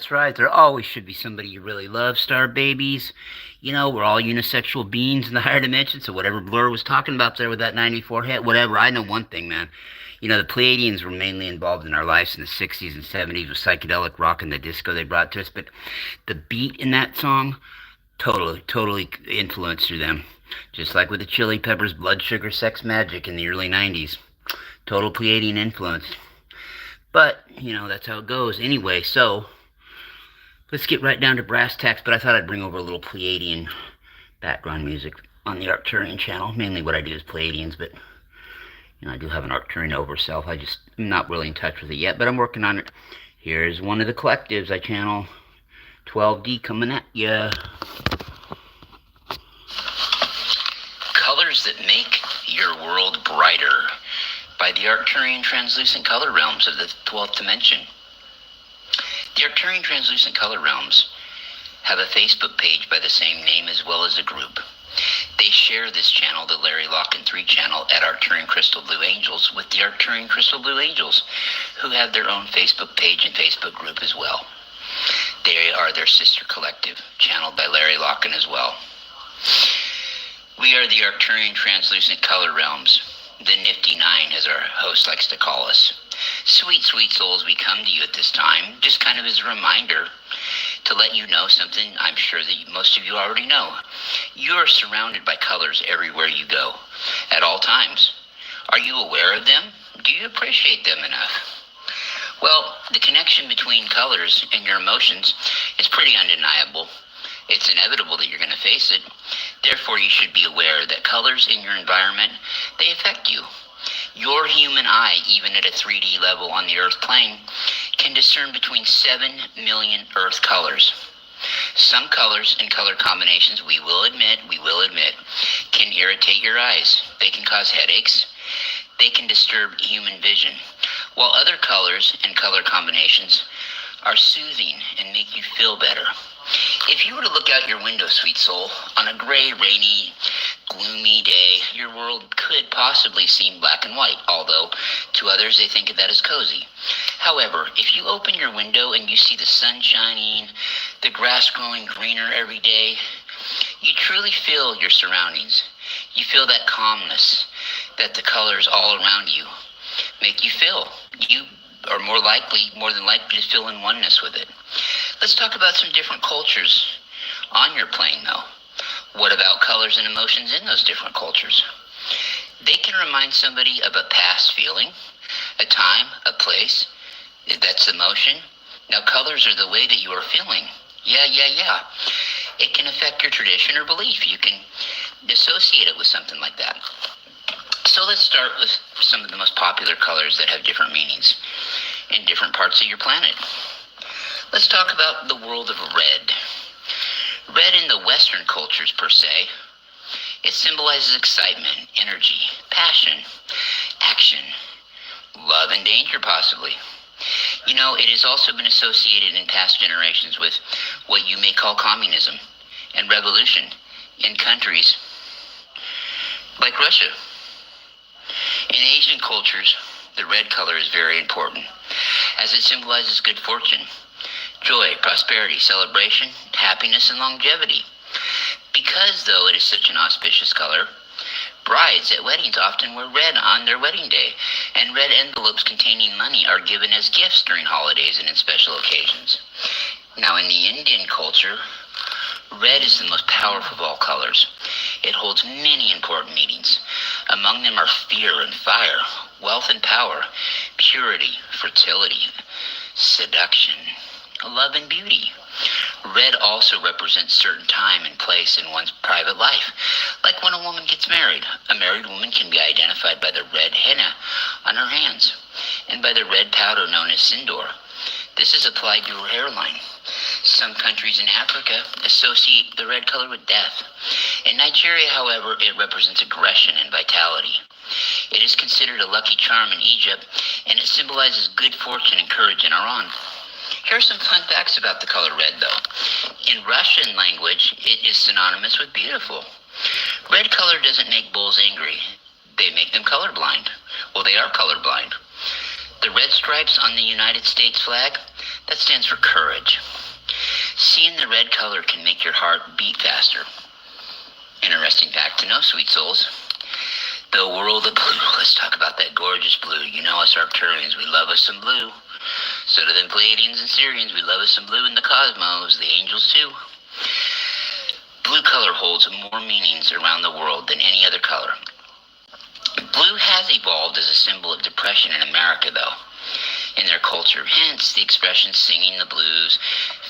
That's right. There always should be somebody you really love, star babies. You know, we're all unisexual beings in the higher dimension, so whatever Blur was talking about there with that 94 hit, whatever, I know one thing, man. You know, the Pleiadians were mainly involved in our lives in the 60s and 70s with psychedelic rock and the disco they brought to us, but the beat in that song totally influenced through them. Just like with the Chili Peppers' Blood Sugar Sex Magic in the early 90s. Total Pleiadian influence. But, you know, that's how it goes. Anyway, so let's get right down to brass tacks, but I thought I'd bring over a little Pleiadian background music on the Arcturian channel. Mainly what I do is Pleiadians, but you know, I do have an Arcturian overself. I just am not really in touch with it yet, but I'm working on it. Here's one of the collectives I channel. 12D coming at ya. Colors that make your world brighter by the Arcturian translucent color realms of the 12th dimension. The Arcturian translucent color realms have a Facebook page by the same name as well as a group. They share this channel, the Larry Locken 3 channel, at Arcturian Crystal Blue Angels with the Arcturian Crystal Blue Angels, who have their own Facebook page and Facebook group as well. They are their sister collective, channeled by Larry Locken as well. We are the Arcturian translucent color realms, the Nifty Nine, as our host likes to call us. Sweet, sweet souls, we come to you at this time, just kind of as a reminder to let you know something I'm sure that most of you already know. You are surrounded by colors everywhere you go, at all times. Are you aware of them? Do you appreciate them enough? Well, the connection between colors and your emotions is pretty undeniable. It's inevitable that you're going to face it. Therefore, you should be aware that colors in your environment, they affect you. Your human eye, even at a 3D level on the Earth plane, can discern between 7 million Earth colors. Some colors and color combinations, we will admit, can irritate your eyes. They can cause headaches. They can disturb human vision. While other colors and color combinations are soothing and make you feel better. If you were to look out your window, sweet soul, on a gray, rainy, gloomy day, your world could possibly seem black and white, although to others they think of that as cozy. However, if you open your window and you see the sun shining, the grass growing greener every day, you truly feel your surroundings. You feel that calmness that the colors all around you make you feel. You are more than likely to feel in oneness with it. Let's talk about some different cultures on your plane, though. What about colors and emotions in those different cultures? They can remind somebody of a past feeling, a time, a place. That's emotion. Now, colors are the way that you are feeling. Yeah. It can affect your tradition or belief. You can associate it with something like that. So let's start with some of the most popular colors that have different meanings in different parts of your planet. Let's talk about the world of red. Red in the Western cultures, per se, it symbolizes excitement, energy, passion, action, love, and danger, possibly. You know, it has also been associated in past generations with what you may call communism and revolution in countries like Russia. In Asian cultures, the red color is very important, as it symbolizes good fortune, joy, prosperity, celebration, happiness, and longevity. Because, though, it is such an auspicious color, brides at weddings often wear red on their wedding day, and red envelopes containing money are given as gifts during holidays and in special occasions. Now, in the Indian culture, red is the most powerful of all colors. It holds many important meanings. Among them are fear and fire, wealth and power, purity, fertility, seduction, love and beauty. Red also represents certain time and place in one's private life, like when a woman gets married. A married woman can be identified by the red henna on her hands and by the red powder known as sindoor. This is applied to her hairline. Some countries in Africa associate the red color with death. In Nigeria, however, it represents aggression and vitality. It is considered a lucky charm in Egypt, and it symbolizes good fortune and courage in Iran. Here are some fun facts about the color red, though. In Russian language, it is synonymous with beautiful. Red color doesn't make bulls angry. They make them colorblind. Well, they are colorblind. The red stripes on the United States flag, that stands for courage. Seeing the red color can make your heart beat faster. Interesting fact to know, sweet souls. The world of blue. Let's talk about that gorgeous blue. You know us Arcturians, we love us some blue. So do the Pleiadians and Sirians, we love us some blue in the cosmos, the angels too. Blue color holds more meanings around the world than any other color. Blue has evolved as a symbol of depression in America, though, in their culture. Hence the expression singing the blues,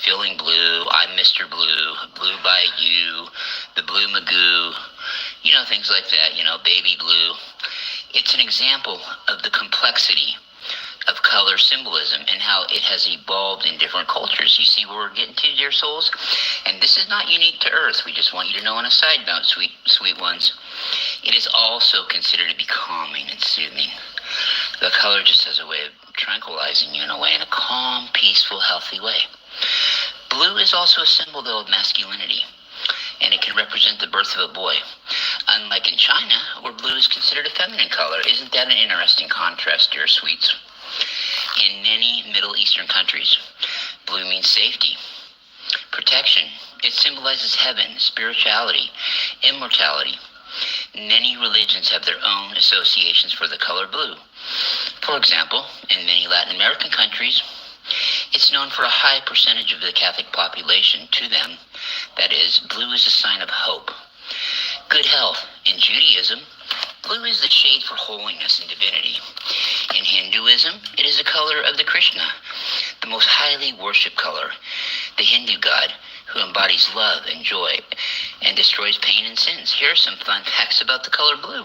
feeling blue, I'm Mr. Blue, blue by you, the blue magoo, things like that, baby blue. It's an example of the complexity of color symbolism and how it has evolved in different cultures. You see where we're getting to, dear souls? And this is not unique to Earth. We just want you to know on a side note, sweet ones. It is also considered to be calming and soothing. The color just has a way of tranquilizing you in a calm, peaceful, healthy way. Blue is also a symbol, though, of masculinity, and it can represent the birth of a boy. Unlike in China, where blue is considered a feminine color. Isn't that an interesting contrast, dear sweets? In many Middle Eastern countries, blue means safety, protection. It symbolizes heaven, spirituality, immortality. Many religions have their own associations for the color blue. For example, in many Latin American countries, it's known for a high percentage of the Catholic population. To them, that is, blue is a sign of hope, good health. In Judaism, blue is the shade for holiness and divinity. In Hinduism, it is the color of the Krishna, the most highly worshipped color, the Hindu god who embodies love and joy and destroys pain and sins. Here are some fun facts about the color blue.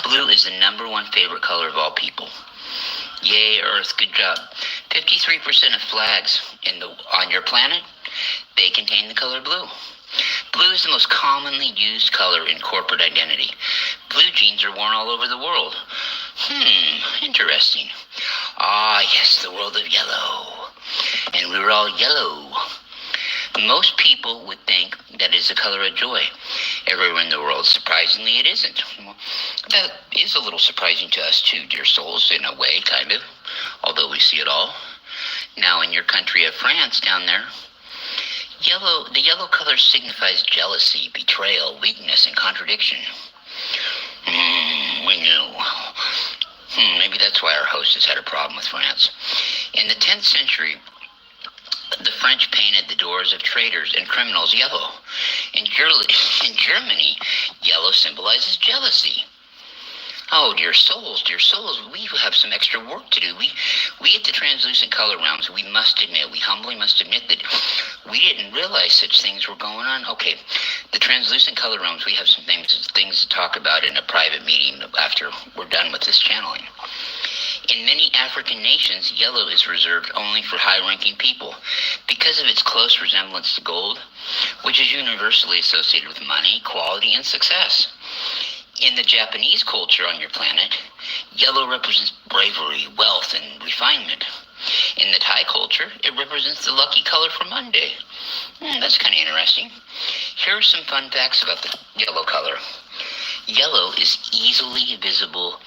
Blue is the #1 favorite color of all people. Yay, Earth, good job. 53% of flags on your planet, they contain the color blue. Blue is the most commonly used color in corporate identity. Blue jeans are worn all over the world. Interesting. Ah, yes, the world of yellow. And we're all yellow. Most people would think that is the color of joy everywhere in the world. Surprisingly, it isn't. That is a little surprising to us too, dear souls, in a way, kind of, although we see it all. Now, in your country of France down there, the yellow color signifies jealousy, betrayal, weakness, and contradiction. We knew. Maybe that's why our host has had a problem with France. In the 10th century, the French painted the doors of traitors and criminals yellow. In Germany, yellow symbolizes jealousy. Oh, dear souls, we have some extra work to do. We at the Translucent Color Realms, we humbly must admit that we didn't realize such things were going on. Okay, the Translucent Color Realms, we have some things to talk about in a private meeting after we're done with this channeling. In many African nations, yellow is reserved only for high-ranking people because of its close resemblance to gold, which is universally associated with money, quality, and success. In the Japanese culture on your planet, yellow represents bravery, wealth, and refinement. In the Thai culture, it represents the lucky color for Monday. That's kind of interesting. Here are some fun facts about the yellow color. Yellow is easily visible.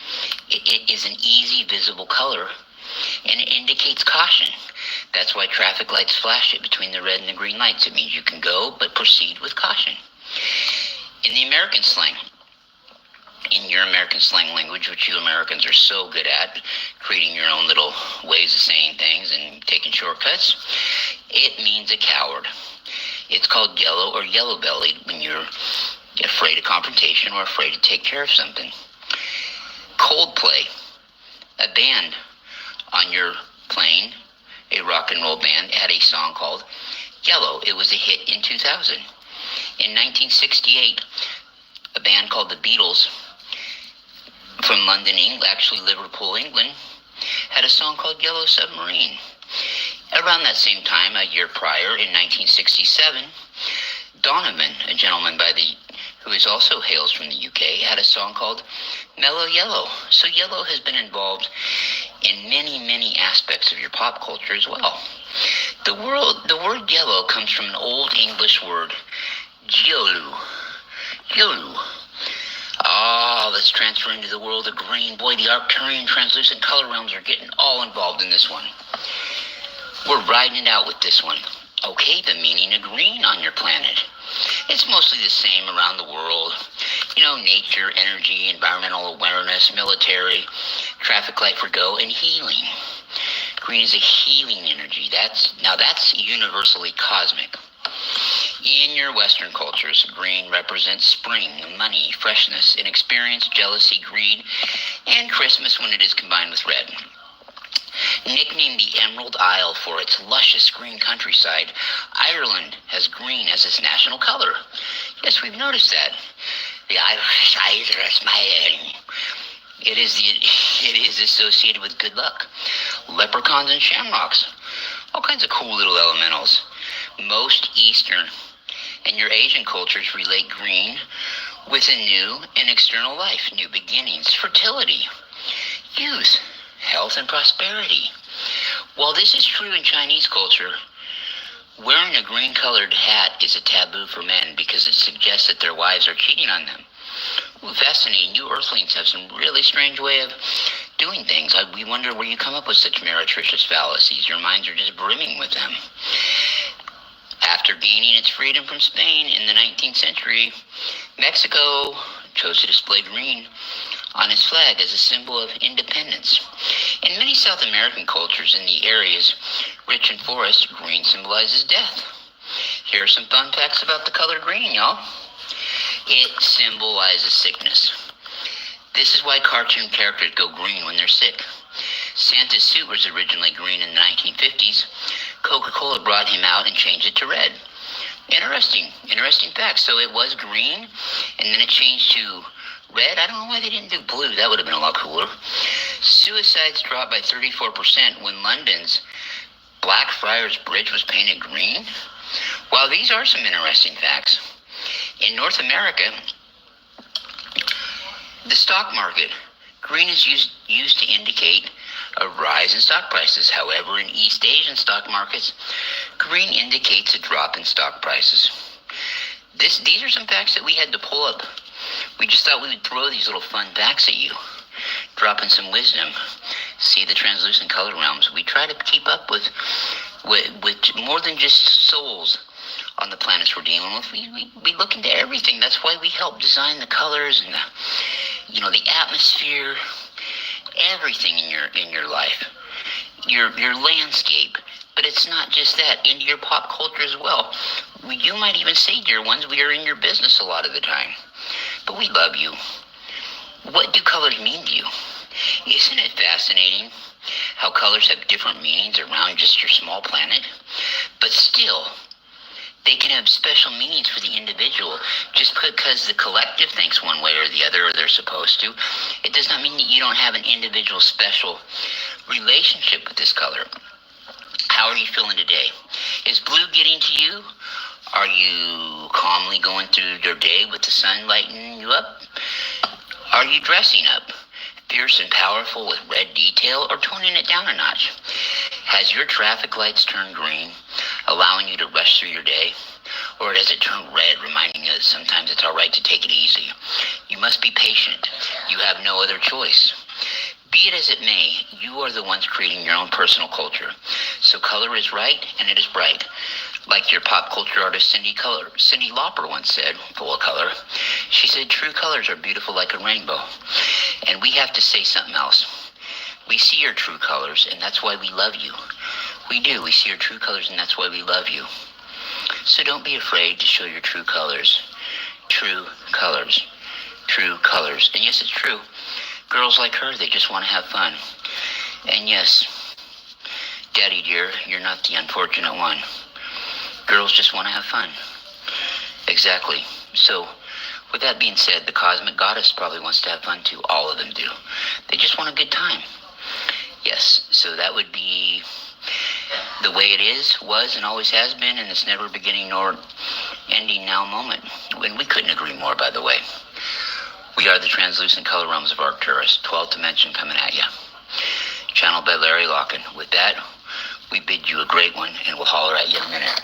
It is an easy visible color, and it indicates caution. That's why traffic lights flash it between the red and the green lights. It means you can go, but proceed with caution. In the American slang, in your American slang language, which you Americans are so good at, creating your own little ways of saying things and taking shortcuts, it means a coward. It's called yellow or yellow-bellied when you're afraid of confrontation or afraid to take care of something. Coldplay, a band on your plane, a rock and roll band, had a song called Yellow. It was a hit in 2000. In 1968, a band called the Beatles from London, England, actually Liverpool, England, had a song called Yellow Submarine. Around that same time, a year prior, in 1967, Donovan, a gentleman who also hails from the UK, had a song called Mellow Yellow. So yellow has been involved in many, many aspects of your pop culture as well. The word yellow comes from an old English word, giolu. Giolu. Let's transfer into the world of green. Boy, the Arcturian translucent color realms are getting all involved in this one. We're riding it out with this one. Okay, the meaning of green on your planet. It's mostly the same around the world. Nature, energy, environmental awareness, military, traffic light for go, and healing. Green is a healing energy. That's universally cosmic. In your Western cultures, green represents spring, money, freshness, inexperience, jealousy, greed, and Christmas when it is combined with red. Nicknamed the Emerald Isle for its luscious green countryside, Ireland has green as its national color. Yes, we've noticed that. The Irish smiling. It is associated with good luck. Leprechauns and shamrocks. All kinds of cool little elementals. Most Eastern and your Asian cultures relate green with a new and external life, new beginnings, fertility, youth, health, and prosperity. While this is true in Chinese culture, wearing a green-colored hat is a taboo for men because it suggests that their wives are cheating on them. Ooh, fascinating. You Earthlings have some really strange way of doing things. We wonder where you come up with such meretricious fallacies. Your minds are just brimming with them. After gaining its freedom from Spain in the 19th century, Mexico chose to display green on its flag as a symbol of independence. In many South American cultures in the areas rich in forest, green symbolizes death. Here are some fun facts about the color green, y'all. It symbolizes sickness. This is why cartoon characters go green when they're sick. Santa's suit was originally green in the 1950s. Coca-Cola brought him out and changed it to red. Interesting fact. So it was green, and then it changed to red. I don't know why they didn't do blue. That would have been a lot cooler. Suicides dropped by 34% when London's Blackfriars Bridge was painted green. Well, these are some interesting facts. In North America, the stock market, green is used to indicate a rise in stock prices. However, in East Asian stock markets, green indicates a drop in stock prices. These are some facts that we had to pull up. We just thought we would throw these little fun facts at you, drop in some wisdom, see the translucent color realms. We try to keep up with more than just souls on the planets we're dealing with. We look into everything. That's why we help design the colors and the atmosphere, everything in your life, your landscape. But it's not just that, into your pop culture as well. You might even say, dear ones, we are in your business a lot of the time. But we love you. What do colors mean to you? Isn't it fascinating how colors have different meanings around just your small planet? But still, they can have special meanings for the individual. Just because the collective thinks one way or the other, or they're supposed to, it does not mean that you don't have an individual special relationship with this color. How are you feeling today? Is blue getting to you? Are you calmly going through your day with the sun lighting you up? Are you dressing up, fierce and powerful with red detail, or toning it down a notch? Has your traffic lights turned green, allowing you to rush through your day? Or does it turn red, reminding you that sometimes it's all right to take it easy? You must be patient. You have no other choice. Be it as it may, you are the ones creating your own personal culture. So color is right, and it is bright. Like your pop culture artist Cyndi Lauper once said, full of color. She said, true colors are beautiful like a rainbow. And we have to say something else. We see your true colors, and that's why we love you. We do. We see your true colors, and that's why we love you. So don't be afraid to show your true colors. True colors. True colors. And yes, it's true. Girls like her, they just want to have fun. And yes, Daddy dear, you're not the unfortunate one. Girls just want to have fun. Exactly. So, with that being said, the cosmic goddess probably wants to have fun too. All of them do. They just want a good time. Yes, so that would be the way it is, was, and always has been, and it's never beginning nor ending now moment. And we couldn't agree more, by the way. We are the translucent color realms of Arcturus, 12th dimension coming at you. Channeled by Larry Locken. With that, we bid you a great one, and we'll holler at you in a minute.